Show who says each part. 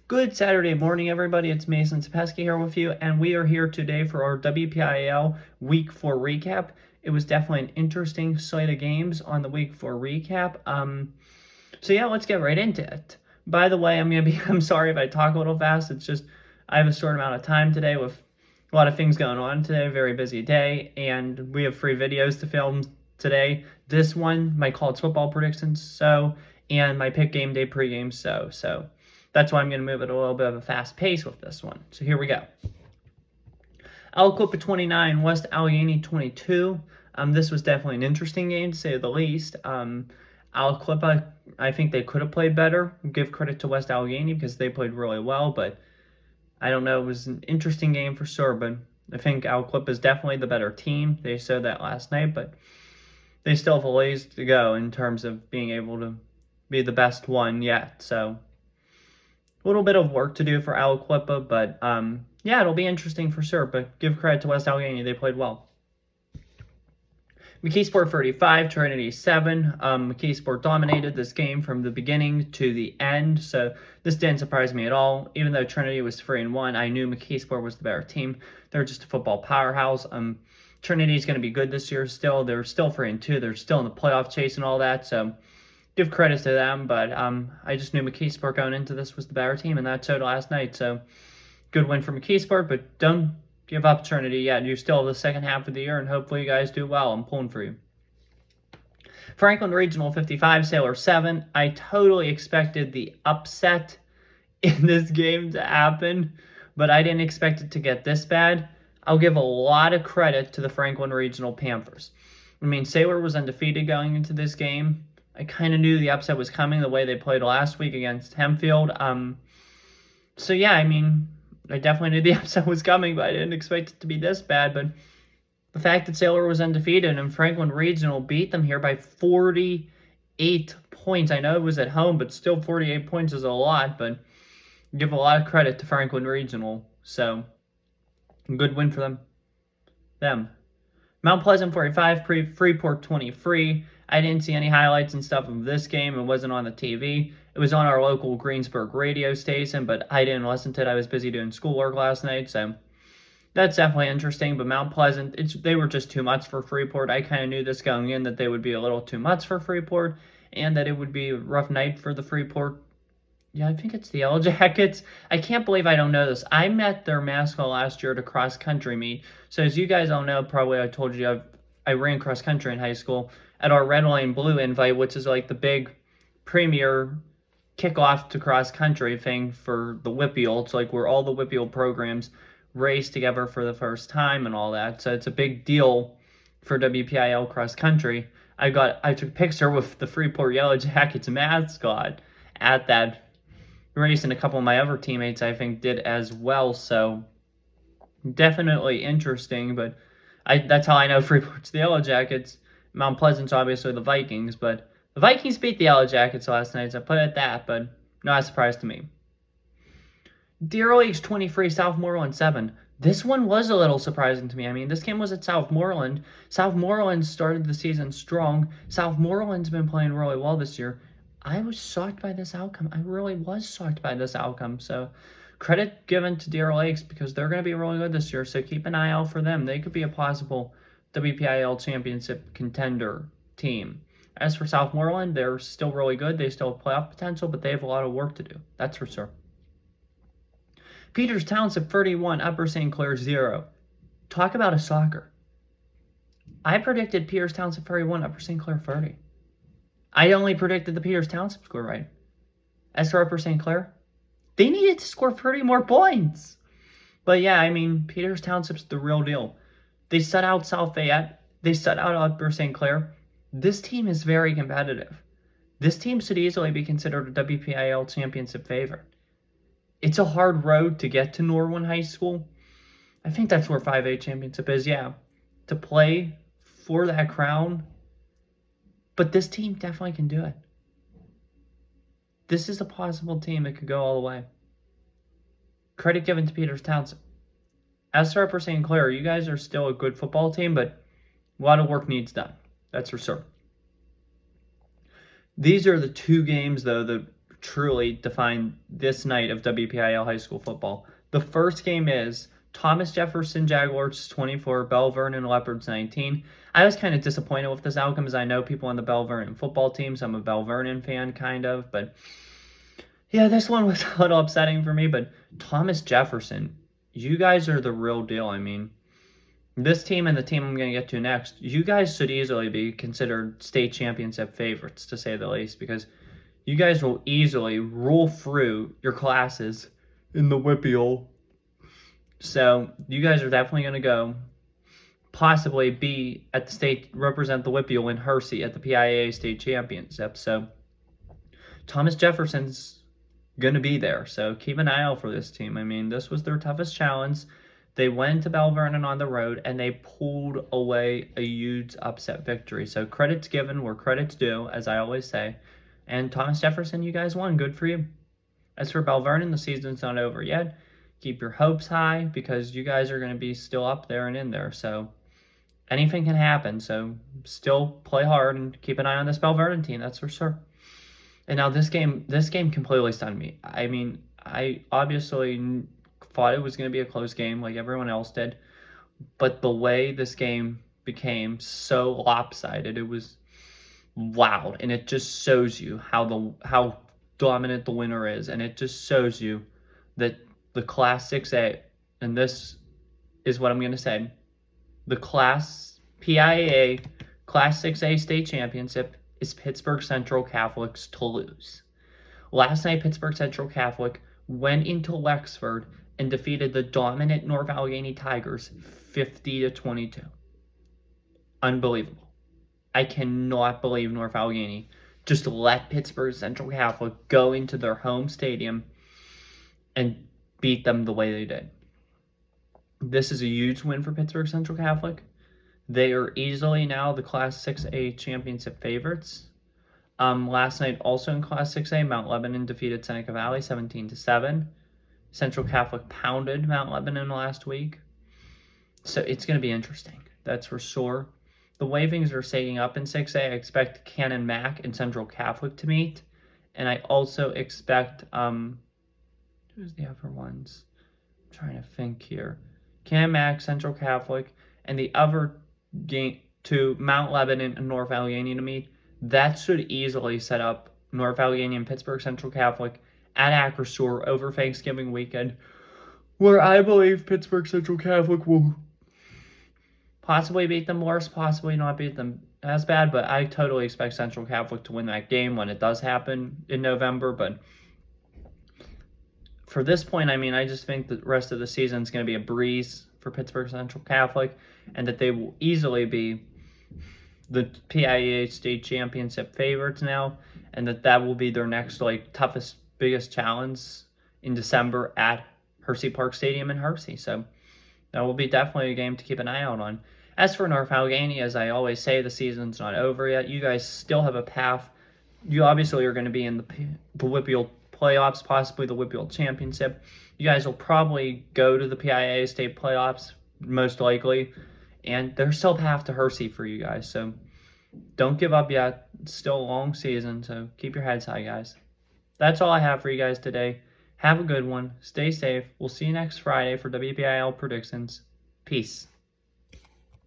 Speaker 1: Good Saturday morning, everybody. It's Mason Sapesky here with you, and we are here today for our WPIAL Week 4 recap. It was definitely an interesting slate of games on the Week 4 recap. So yeah, let's get right into it. By the way, I'm sorry if I talk a little fast. It's just I have a short amount of time today with a lot of things going on today. Very busy day, and we have free videos to film today. This one, my college football predictions, and my pick game day pregame, so. That's why I'm going to move at a little bit of a fast pace with this one. So here we go. Aliquippa 29, West Allegheny 22. This was definitely an interesting game, to say the least. Aliquippa, I think they could have played better. Give credit to West Allegheny because they played really well, but I don't know. It was an interesting game for sure, but I think Aliquippa is definitely the better team. They showed that last night, but they still have a ways to go in terms of being able to be the best one yet. So a little bit of work to do for Aliquippa, but yeah, it'll be interesting for sure. But give credit to West Allegheny, they played well. McKeesport 35, Trinity 7. McKeesport dominated this game from the beginning to the end, so this didn't surprise me at all. Even though Trinity was 3-1, I knew McKeesport was the better team. They're just a football powerhouse. Trinity's going to be good this year still. They're still 3-2. They're still in the playoff chase and all that, so give credit to them, but I just knew McKeesport going into this was the better team, and that showed last night. So good win for McKeesport, but don't give up Trinity yet. You're still the second half of the year, and hopefully you guys do well. I'm pulling for you. Franklin Regional 55, Sailor 7. I totally expected the upset in this game to happen, but I didn't expect it to get this bad. I'll give a lot of credit to the Franklin Regional Panthers. Sailor was undefeated going into this game. I kind of knew the upset was coming the way they played last week against Hempfield. So yeah, I definitely knew the upset was coming, but I didn't expect it to be this bad. But the fact that Sailor was undefeated and Franklin Regional beat them here by 48 points. I know it was at home, but still 48 points is a lot, but give a lot of credit to Franklin Regional. So good win for them. Mount Pleasant 45, Freeport 23. I didn't see any highlights and stuff of this game. It wasn't on the TV. It was on our local Greensburg radio station, but I didn't listen to it. I was busy doing schoolwork last night, so that's definitely interesting. But Mount Pleasant, they were just too much for Freeport. I kind of knew this going in, that they would be a little too much for Freeport, and that it would be a rough night for the Freeport. Yeah, I think it's the Yellow Jackets. I can't believe I don't know this. I met their mascot last year at a cross-country meet. So as you guys all know, probably I told you I ran cross-country in high school at our Red, White, and Blue invite, which is like the big premier kickoff to cross-country thing for the WPIAL. It's like where all the WPIAL programs race together for the first time and all that. So it's a big deal for WPIAL cross-country. I took a picture with the Freeport Yellow Jackets mascot at that race, and a couple of my other teammates I think did as well, so definitely interesting. But that's how I know Freeport's the Yellow Jackets. Mount Pleasant's obviously the Vikings, but the Vikings beat the Yellow Jackets last night, so I put it at that, but not a surprise to me. Deer Lakes 23, Southmoreland 7. This one was a little surprising to me. This game was at Southmoreland. Southmoreland started the season strong. Southmoreland's been playing really well this year. I was shocked by this outcome. I really was shocked by this outcome. So credit given to Deer Lakes because they're going to be really good this year. So keep an eye out for them. They could be a possible WPIAL championship contender team. As for Southmoreland, they're still really good. They still have playoff potential, but they have a lot of work to do. That's for sure. Peters Township 31, Upper St. Clair 0. Talk about a soccer. I predicted Peters Township 31, Upper St. Clair 30. I only predicted the Peters Township score right. As for Upper St. Clair, they needed to score 30 more points. But yeah, Peters Township's the real deal. They shut out South Fayette. They shut out Upper St. Clair. This team is very competitive. This team should easily be considered a WPIAL championship favorite. It's a hard road to get to Norwin High School. I think that's where 5A championship is, yeah. To play for that crown. But this team definitely can do it. This is a possible team that could go all the way. Credit given to Peters Township. As for Upper St. Clair, you guys are still a good football team, but a lot of work needs done. That's for sure. These are the two games, though, that truly define this night of WPIAL high school football. The first game is Thomas Jefferson Jaguars 24, Bell Vernon Leopards 19. I was kind of disappointed with this outcome as I know people on the Bell Vernon football teams. I'm a Bell Vernon fan, kind of, but yeah, this one was a little upsetting for me. But Thomas Jefferson, you guys are the real deal. I mean, this team and the team I'm going to get to next, you guys should easily be considered state championship favorites, to say the least, because you guys will easily roll through your classes in the WPIAL. So you guys are definitely going to go possibly be at the state, represent the WPIAL in Hersey at the PIAA state championship. So Thomas Jefferson's going to be there. So keep an eye out for this team. I mean, this was their toughest challenge. They went to Bell Vernon on the road and they pulled away a huge upset victory. So credit's given where credit's due, as I always say. And Thomas Jefferson, you guys won. Good for you. As for Bell Vernon, the season's not over yet. Keep your hopes high because you guys are going to be still up there and in there. So anything can happen. So still play hard and keep an eye on this Bell Vernon team. That's for sure. And now this game completely stunned me. I mean, I obviously thought it was going to be a close game like everyone else did. But the way this game became so lopsided, it was loud. And it just shows you how dominant the winner is. And it just shows you that the Class 6A, and this is what I'm going to say, the Class PIAA Class 6A state championship is Pittsburgh Central Catholic's to lose. Last night, Pittsburgh Central Catholic went into Wexford and defeated the dominant North Allegheny Tigers 50-22. Unbelievable. I cannot believe North Allegheny just let Pittsburgh Central Catholic go into their home stadium and beat them the way they did. This is a huge win for Pittsburgh Central Catholic. They are easily now the Class 6A championship favorites. Last night, also in Class 6A, Mount Lebanon defeated Seneca Valley 17-7. Central Catholic pounded Mount Lebanon last week. So it's going to be interesting. That's for sure. The way things are shaping up in 6A, I expect Canon Mac and Central Catholic to meet. And I also expect, who's the other ones? I'm trying to think here. Canon Mac, Central Catholic, and the other game to Mount Lebanon and North Allegheny to meet. That should easily set up North Allegheny and Pittsburgh Central Catholic at Acrisure over Thanksgiving weekend, where I believe Pittsburgh Central Catholic will possibly beat them worse, possibly not beat them as bad, but I totally expect Central Catholic to win that game when it does happen in November. But for this point, I mean, I just think the rest of the season is going to be a breeze for Pittsburgh Central Catholic, and that they will easily be the PIAA state championship favorites now, and that will be their next toughest, biggest challenge in December at Hersey Park Stadium in Hersey. So that will be definitely a game to keep an eye out on. As for North Allegheny, as I always say, the season's not over yet. You guys still have a path. You obviously are going to be in the WPIAL playoffs, possibly the WPIAL championship. You guys will probably go to the PIAA state playoffs, most likely. And there's still a path to Hersey for you guys. So don't give up yet. It's still a long season, so keep your heads high, guys. That's all I have for you guys today. Have a good one. Stay safe. We'll see you next Friday for WPIAL predictions. Peace.